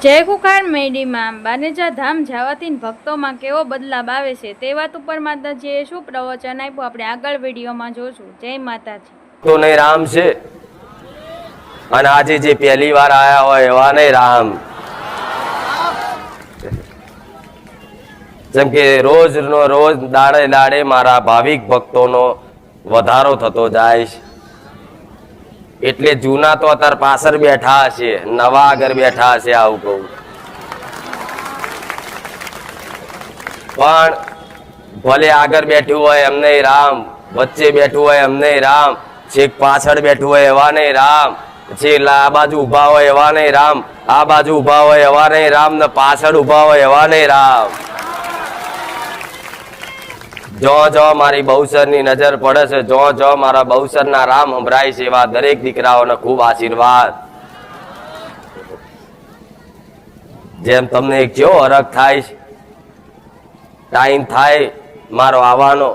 જય કુકાર મેડીમાં બાનેજા ધામ જવાથી ભક્તોમાં કેવો બદલાવ આવે છે તે વાત ઉપર માતાજીએ શું પ્રવચન આપ્યું આપણે આગળ વિડીયોમાં જોશું। જય માતાજી। તો નહીં રામ છે અને આજે જે પહેલી વાર આયા હોય એવા નહીં રામ। જેમ કે રોજ નો રોજ દાડે દાડે મારા ભાવિક ભક્તોનો વધારો થતો જાય છે, એટલે જૂના તો અત્યારે પાછળ બેઠા હશે, નવા આગળ બેઠા હશે આવું કહું। પણ ભલે આગળ બેઠું હોય એમ નહીં રામ, વચ્ચે બેઠું હોય એમ નહીં રામ, છેક પાછળ બેઠું હોય એવા નહીં રામ, છેક આ બાજુ ઉભા હોય એવા નહીં રામ, આ બાજુ ઉભા હોય એવા નહીં રામ, ને પાછળ ઉભા હોય એવા નહીં રામ। જો જો મારી બહુસરની નજર પડે છે, જો જો મારા બહુસરના રામ સંભળાય છે, એવા દરેક દીકરાઓને ખૂબ આશીર્વાદ। જેમ તમને એક કેવો હરખ થાય છે, ટાઈમ થાય મારો આવવાનો,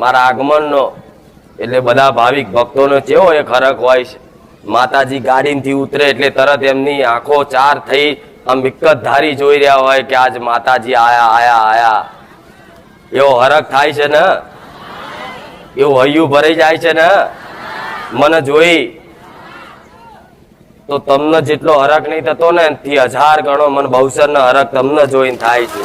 મારા આગમનનો, એટલે બધા ભાવિક ભક્તોનો કેવો એક હરખ હોય છે। માતાજી ગાડીથી ઉતરે એટલે તરત એમની આંખો ચાર થઈ આમ વિકત ધારી જોઈ રહ્યા હોય કે આજ માતાજી આયા આયા આયા, એવો હરખ થાય છે ને, એવું હૈયું ભરાઈ જાય છે ને। મને જોઈ તો તમને જેટલો હરખ નહીં થતો ને એનાથી 1000 ગણો મને બહુસરનો હરખ તમને જોઈને થાય છે।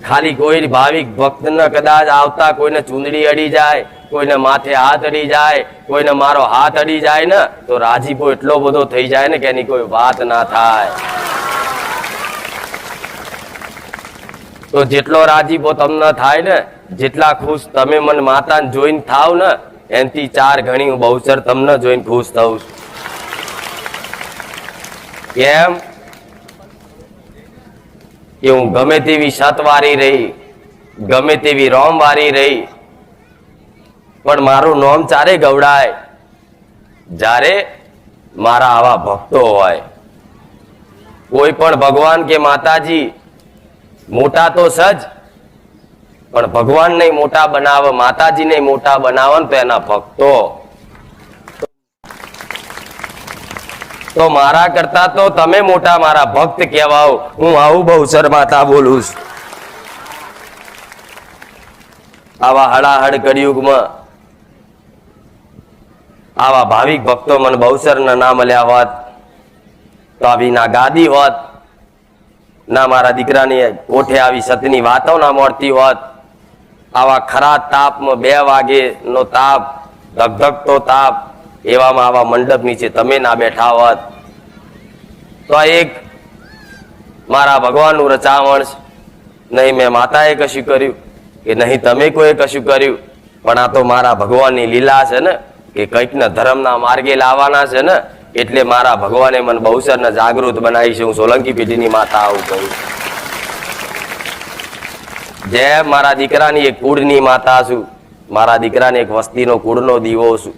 ખાલી કોઈ ભાવિક ભક્તને કદાચ આવતા કોઈને ચૂંદડી અડી જાય, કોઈને માથે હાથ અડી જાય, કોઈને મારો હાથ અડી જાય ને તો રાજીપો એટલો બધો થઈ જાય ને કે એની કોઈ વાત ના થાય। તો જેટલો રાજીપો તમને થાય ને, જેટલા ખુશ તમે મને માતાને જોઈને થાવ ને એનાથી 4 ગણી હું બહુસર તમને જોઈને ખુશ થઉં છું। કેમ કે હું ગમે તેવી સતવારી રહી, ગમે તેવી રોમવારી રહી, પણ મારું નામ ચારે ગવડાય જ્યારે મારા આવા ભક્તો હોય। કોઈ પણ ભગવાન કે માતાજી મોટા તો સજ, પણ ભગવાન ને મોટા બનાવે, માતાજી ને મોટા બનાવે તો એના ભક્તો। તો મારા કરતા તો તમે મોટા મારા ભક્ત કહેવાઓ। હું આવું બહુસર માતા બોલું છું। આવા હડાહડ કળિયુગમાં આવા ભાવિક ભક્તો મને બહુસર ના મળ્યા હોત તો આવી ના ગાદી હોત, ના મારા દીકરાની કોઠે આવી સતની વાતો ના મળતી હોત, આવા ખરા તાપમાં 2 વાગે નો તાપ, ધગધગતો તાપ, એવામાં આવા મંડપ નીચે તમે ના બેઠા હોત તો એક મારા ભગવાનનું રચાવણ છે। નહીં મેં માતાએ કશું કર્યું કે નહીં તમે કોઈ કશું કર્યું, પણ આ તો મારા ભગવાનની લીલા છે ને કે કંઈક ને ધર્મના માર્ગે લાવવાના છે ને, એટલે મારા ભગવાને મને બહુસરને જાગૃત બનાવી છે। હું સોલંકી પેઢીની માતા આવું કહું। જેમ મારા દીકરાની એક કુળની માતા છું, મારા દીકરાની એક વસ્તીનો કુળનો દીવો છું,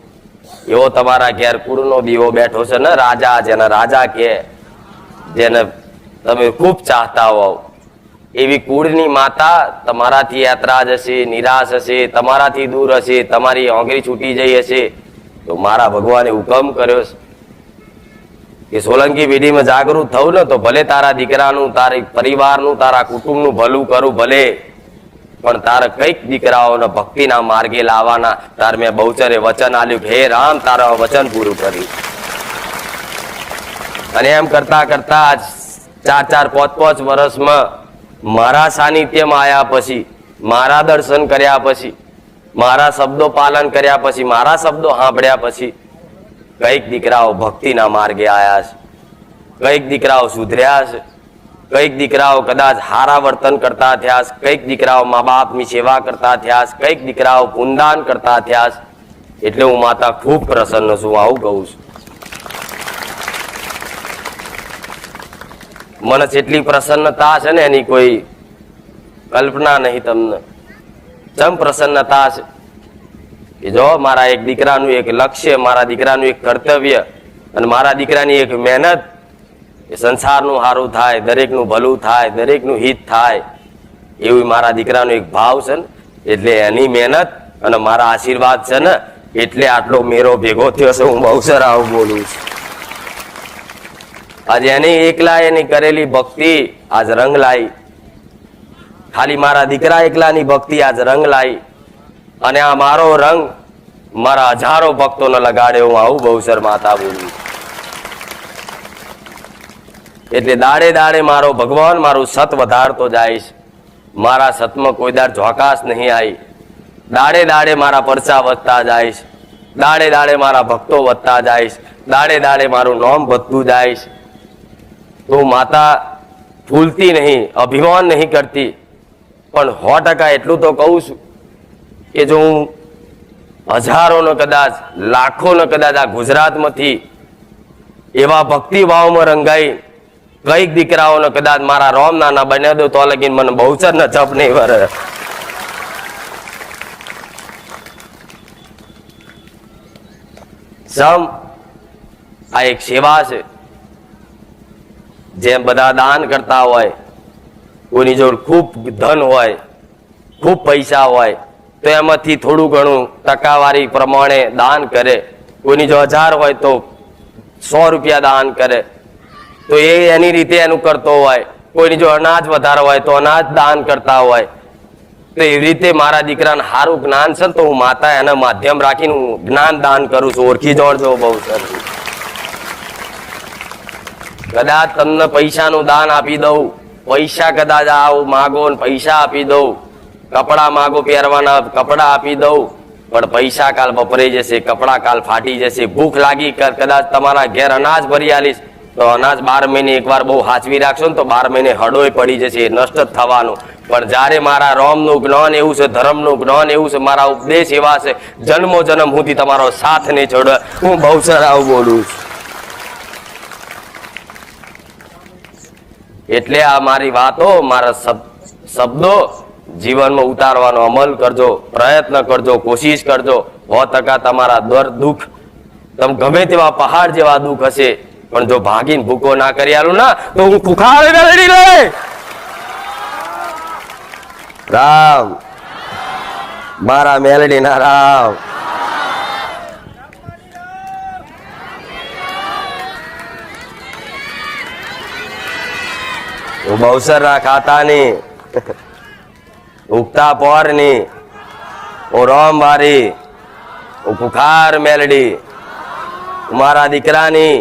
એવો તમારા ઘેર કુળનો દીવો બેઠો છે ને રાજા, જેને રાજા કે, જેને તમે ખૂબ ચાહતા હોવ, એવી કુળની માતા તમારાથી યાત્રાજ હશે, નિરાશ હશે, તમારાથી દૂર હશે, તમારી ઓંગળી છૂટી જઈ હશે, તો મારા ભગવાને હુકમ કર્યો છે કે સોલંકી પેઢીમાં જાગૃત થવું ને તો ભલે તારા દીકરાનું, તારી પરિવારનું, તારા કુટુંબનું ભલું કરું ભલે, પણ તારે કઈક દીકરાઓને ભક્તિના માર્ગે લાવવાના। તાર મેં બહુચરે વચન આલ્યું કે હે રામ તારા વચન પૂરું કર્યું। અને એમ કરતા કરતા 4-4, 5-5 વર્ષમાં મારા સાનિધ્યમાં આવ્યા પછી, મારા દર્શન કર્યા પછી, મારા શબ્દો પાલન કર્યા પછી, મારા શબ્દો સાંભળ્યા પછી કઈક દીકરાઓ ભક્તિના માર્ગે આવ્યા છે, કઈક દીકરાઓ સુધર્યા છે, કઈક દીકરાઓ કદાચ હારા વર્તન કરતા થયા છે, કઈક દીકરાઓ મા બાપની સેવા કરતા થયા છે, કઈક દીકરાઓ પુનદાન કરતા થયા છે। એટલે હું માતા ખૂબ પ્રસન્ન છું, આવું કહું છું। મને જેટલી પ્રસન્નતા છે ને એની કોઈ કલ્પના નહીં તમને। જેમ પ્રસન્નતા છે કે જો મારા એક દીકરાનું એક લક્ષ્ય, મારા દીકરાનું એક કર્તવ્ય અને મારા દીકરાની એક મહેનત, એ સંસારનું સારું થાય, દરેકનું ભલું થાય, દરેકનું હિત થાય, એવું મારા દીકરાનો એક ભાવ છે ને, એટલે એની મહેનત અને મારા આશીર્વાદ છે ને એટલે આટલો મેરો ભેગો થયો છે. હું બહુસર આવું બોલું છું. આજે એની એકલા એની કરેલી ભક્તિ આજ રંગ લાવી. ખાલી મારા દીકરા એકલાની ભક્તિ આજ રંગ લાવી. અને આ મારો રંગ મારા હજારો ભક્તોને લગાડે. હું આવું બહુસર માતા બોલું. એટલે દાડે દાડે મારો ભગવાન મારું સત વધારતો જાય છે. મારા સતમાં કોઈ દાડ ઝોકાશ નહીં આવી. દાડે દાડે મારા પરચા વધતા જાય છે. દાડે દાડે મારા ભક્તો વધતા જાય છે. દાડે દાડે મારું નામ વધતું જાય છે. તો માતા ભૂલતી નહીં, અભિમાન નહીં કરતી. પણ 100% એટલું તો કહું છું કે જો હું હજારોનો કદાચ લાખોનો કદાચ આ ગુજરાતમાંથી એવા ભક્તિભાવમાં રંગાઈ કઈક દીકરાઓને કદાચ મારા રોમ નાના બન્યા દો તો લગીને મને બહુચર ન જપ નહીં વરે. સમ આ એક સેવા છે. જેમ બધા દાન કરતા હોય, કોઈની જોડે ખૂબ ધન હોય, ખૂબ પૈસા હોય તો એમાંથી થોડું ઘણું ટકાવારી પ્રમાણે દાન કરે. કોઈની જો 1000 હોય તો 100 રૂપિયા દાન કરે. તો એ એની રીતે એનું કરતો હોય. કોઈની જો અનાજ વધારે હોય તો અનાજ દાન કરતા હોય. તો એવી રીતે મારા દીકરાને સારું જ્ઞાન છે તો હું માતા એના માધ્યમ રાખીને હું જ્ઞાન દાન કરું છું. ઓળખી જોડજો બહુ સરસ. કદાચ તમને પૈસાનું દાન આપી દઉં, પૈસા કદાચ આવું માગો ને પૈસા આપી દઉં, કપડા માગો પહેરવાના કપડા આપી દઉં, પણ પૈસા કાલ વપરાઈ જશે, કપડા કાલ ફાટી જશે. ભૂખ લાગી કદાચ તમારા ઘેર અનાજ ભરી આલીશ તો અનાજ 12 મહિને એકવાર બહુ હાચવી રાખશો ને તો 12 મહિને હડોય પડી જશે, નષ્ટ જ થવાનું. પણ જ્યારે મારા રોમનું જ્ઞાન એવું છે, ધર્મનું જ્ઞાન એવું છે, મારા ઉપદેશ એવા છે, જન્મો જન્મ સુધી તમારો સાથ નહીં છોડે. હું બહુસર આવું બોલું છું. એટલે આ મારી વાતો, મારા શબ્દો જીવનમાં ઉતારવાનો અમલ કરજો, પ્રયત્ન કરજો, કોશિશ કરજો. 100% તમારા દુઃખ તમે ગમે તેવા પહાડ જેવા દુઃખ હશે પણ જો ભાગીને ભૂકો ના કરી આલું ના તો હું ખુખાર મેળવી લે. રામ મારા મેલડી ના રામ. હું બહુસર ના ખાતાની, ઉગતા પોરની, હું રોમ વારી, હું ખુખાર મેલડી, મારા દીકરાની,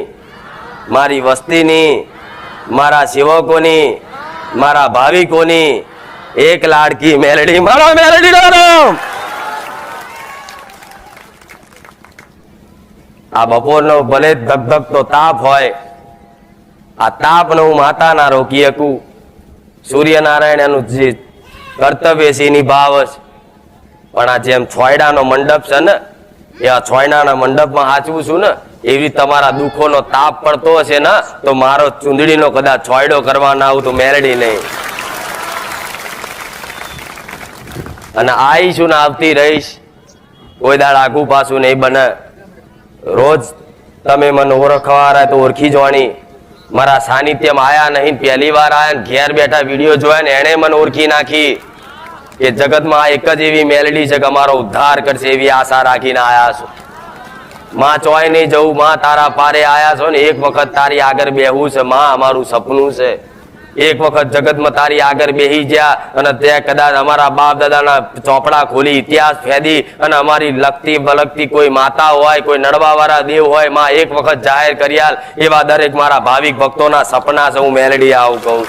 મારી વસ્તીની, મારા સેવકોની, મારા ભાવિકોની એક લાડકી મેલડી, મારો મેલડી રામ. આ બપોરનો ભલે ધગધગતો તાપ હોય, આ તાપને હું માતા ના રોકી શકું. સૂર્યનારાયણ એનું જે કર્તવ્ય છે નિભાવે છે. પણ આ જેમ છોયડાનો મંડપ છે ને, એ આ છોયડાના મંડપમાં હાચવું છું ને, એવી તમારા દુઃખોનો તાપ પડતો હશે ને તો મારો ચૂંદડીનો કદાચ છોયડો કરવા ના આવું તો મેલડી નહીં. અને આવીશું ને આવતી રહીશ, કોઈ દાડ આગુ પાછું નહીં બને. રોજ તમે મને ઓળખવા તો ઓળખી જોવાની. મારા સાનિધ્યમાં આયા નહીં, પહેલી વાર આયા ને ઘેર બેઠા વિડીયો જોયા ને એને મને ઓળખી નાખી કે જગતમાં એક જ એવી મેલડી છે કે અમારો ઉદ્ધાર કરશે, એવી આશા રાખીને આયા છો. માં ચોય નહીં જવું, માં તારા પારે આયા છો ને એક વખત તારી આગળ બેહવું છે. માં અમારું સપનું છે એક વખત જગતમાં તારી આગળ બેહી ગયા અને ત્યાં કદાચ અમારા બાપ દાદાના ચોપડા ખોલી ઇતિહાસ ફેદી અને અમારી લગતી બલગતી કોઈ માતા હોય, કોઈ નડવા વાળા દેવ હોય, માં એક વખત જાહેર કર્યા. એવા દરેક મારા ભાવિક ભક્તોના સપના છે. હું મેલડી આવું કહું.